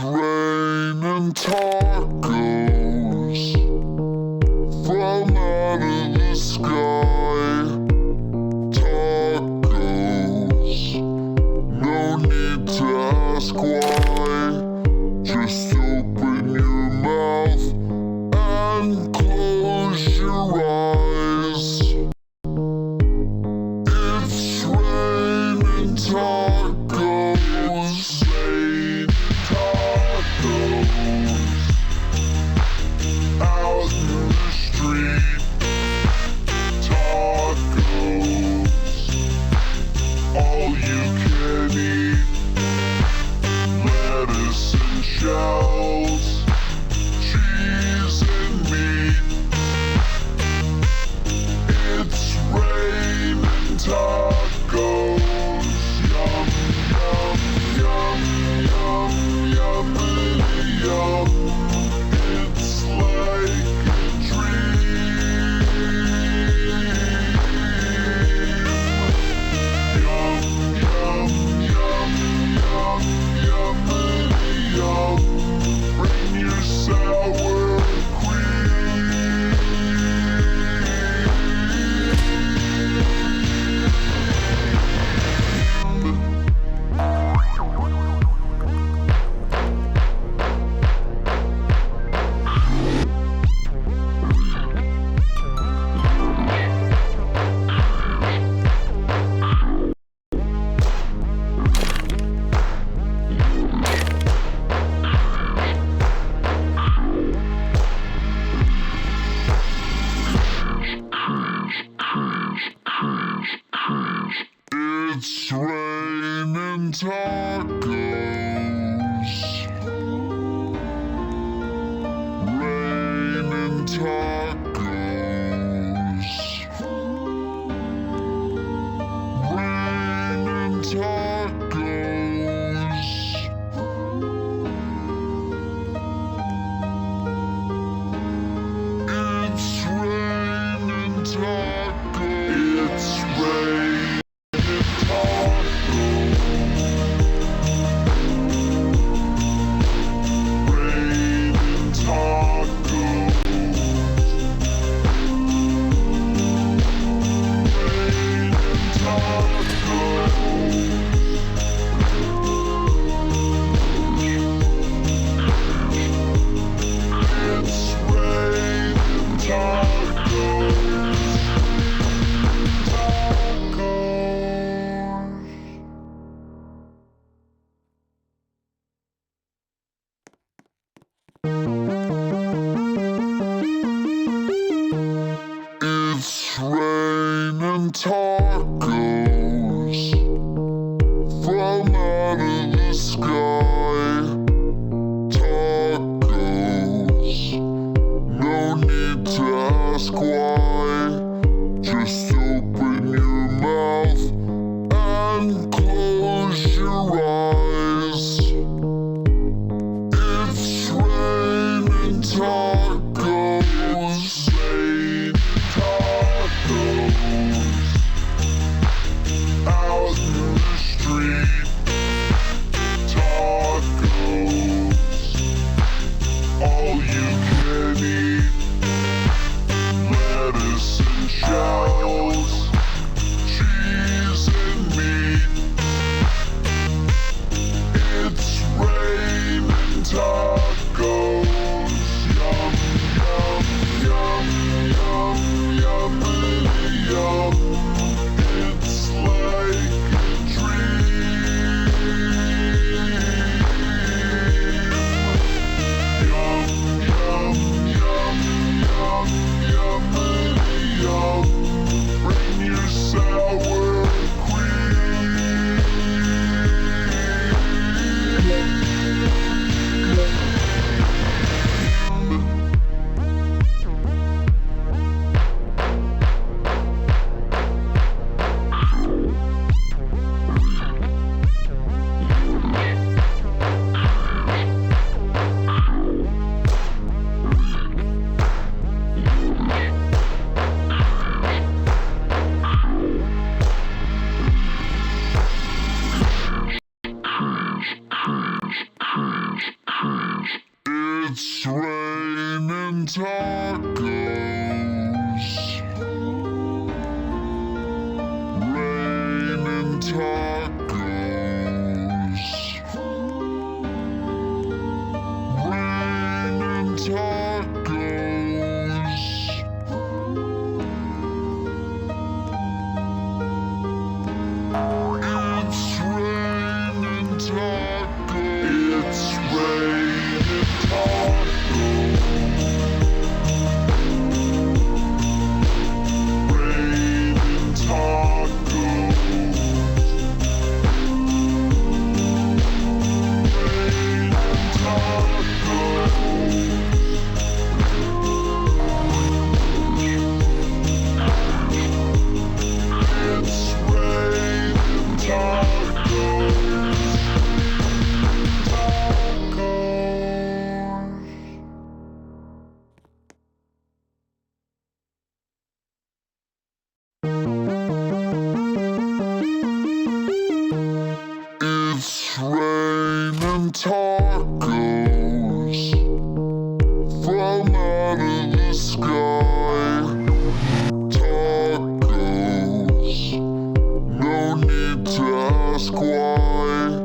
It's raining tacos from out of the sky. Tacos, no need to ask why. Just open your mouth and close your eyes. It's raining tacos. Out in the street, tacos, all you can eat, lettuce and shells, cheese and meat. It's raining tacos, yum, yum, yum, yum, yummity yum. It's like a dream. Yum, yum, yum, yum, yummity yum. Bring your sour cream. It's raining tacos. Raining tacos. Raining tacos. It's raining tacos. It's raining. It's raining tacos from out of the sky. Tacos, no need to ask why. Just open your mouth and close your eyes. It's raining tacos. Out in the street, tacos, all you can eat, lettuce and shells, cheese and meat. It's raining tacos, yum, yum, yum, yum, yummity yum. It's like a dream. Yum, yum, yum, yum, yummity yum. Bring your sour cream. It's raining tacos. Raining tacos. Raining tacos. It's raining tacos. It's raining tacos. Raining tacos. It's raining tacos. It's raining tacos from out of the sky. Tacos, no need to ask why.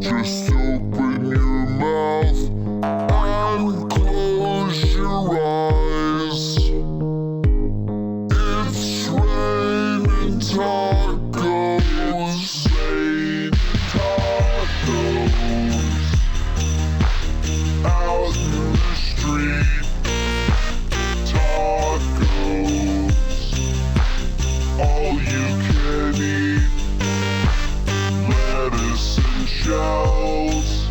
Just open your mouth and close your eyes. It's raining tacos. Rain tacos out in the street. Tacos, all you can eat. Lettuce and shells,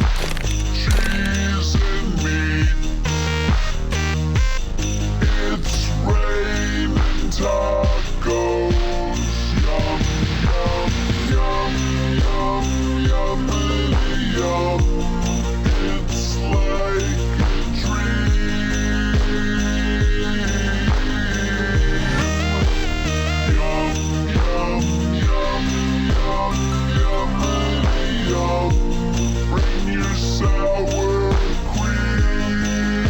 cheese and meat. It's raining tacos. Yum, yum, yum, yum, yummity yum. It's like a dream. Yum, yum, yum, yum, yummity yum. Bring your sour cream.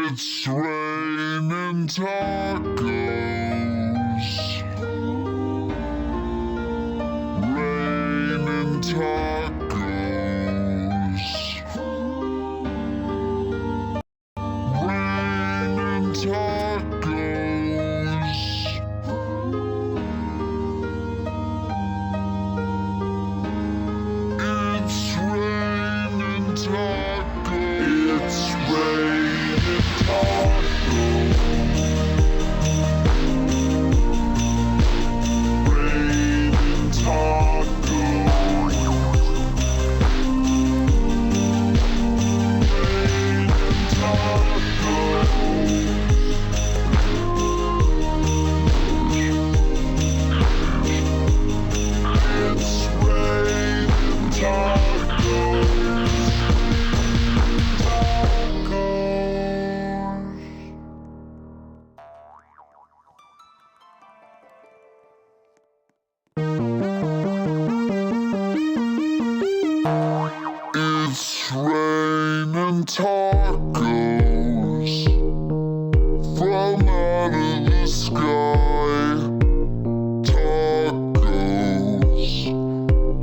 It's raining tacos. Raining tacos. Raining tacos. It's raining tacos. It's raining tacos. Raining tacos. Raining tacos. It's raining tacos. It's raining tacos from out of the sky. Tacos,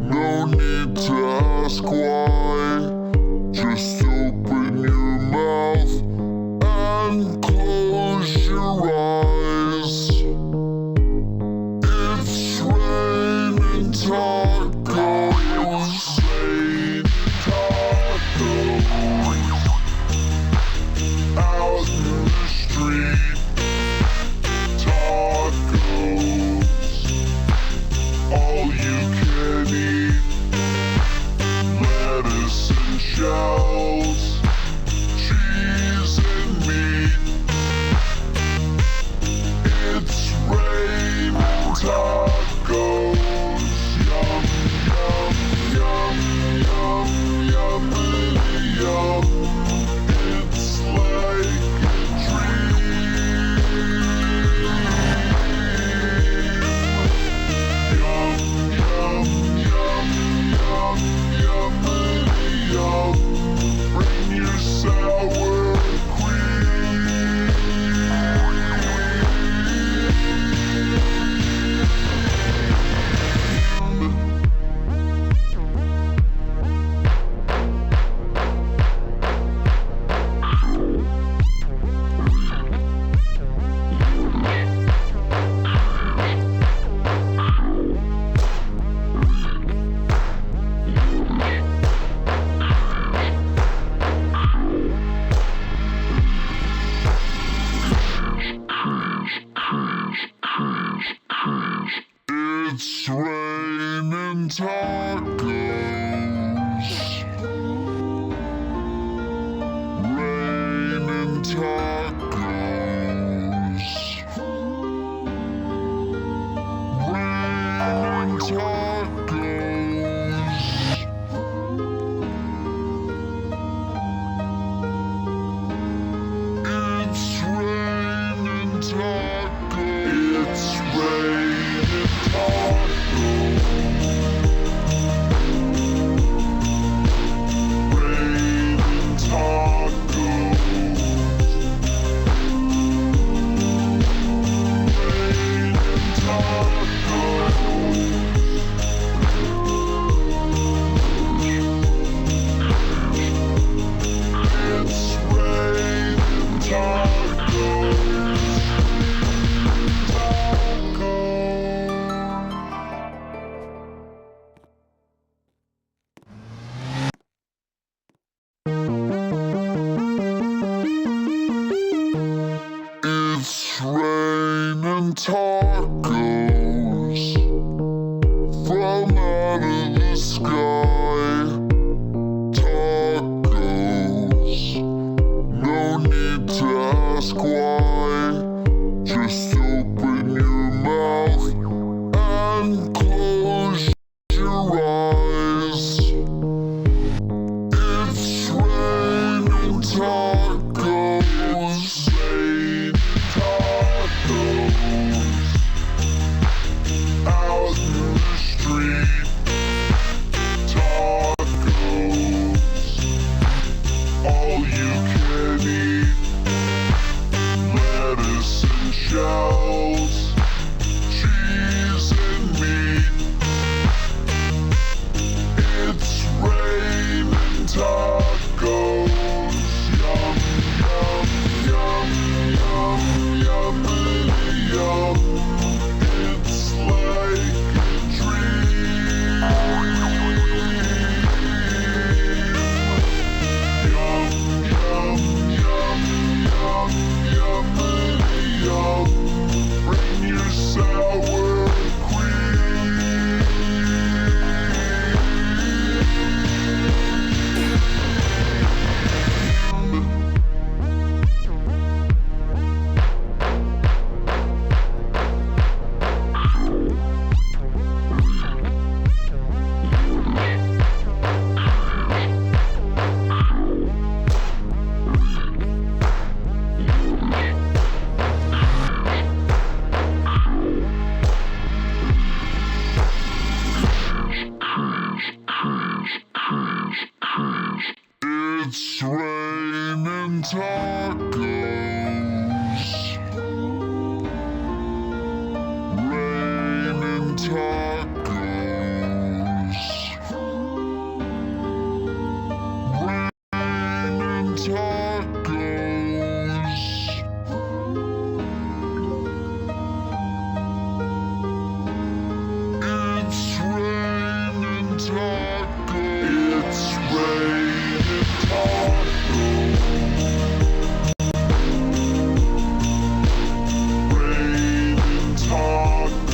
no need to ask why. Just open your mouth and close your eyes. It's raining tacos. Rain tacos out in the street. Tacos, all It's raining tacos. Raining tacos. Raining tacos. It's raining tacos. It's raining tacos. Raining tacos. Raining tacos. It's raining tacos. It's raining tacos from out of the sky. Tacos, no need to ask why. Just open your mouth and close your eyes. It's raining tacos. Rain tacos out in the street. Tacos, all you can eat. Lettuce and shells, cheese and meat. It's raining tacos. Yum, yum, yum, yum, yummity yum. It's like a dream. Yum, yum, yum, yum, yummity yum. Bring your sour queen. It's raining tacos. Raining tacos. Raining tacos. It's raining tacos. It's raining tacos. Raining tacos.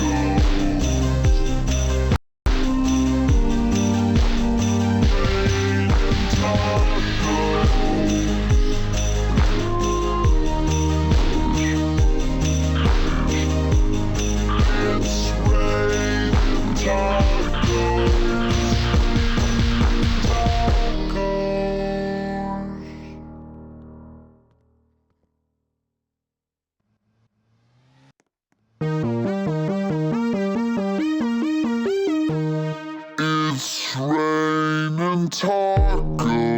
Raining tacos. It's raining tacos. It's raining tacos.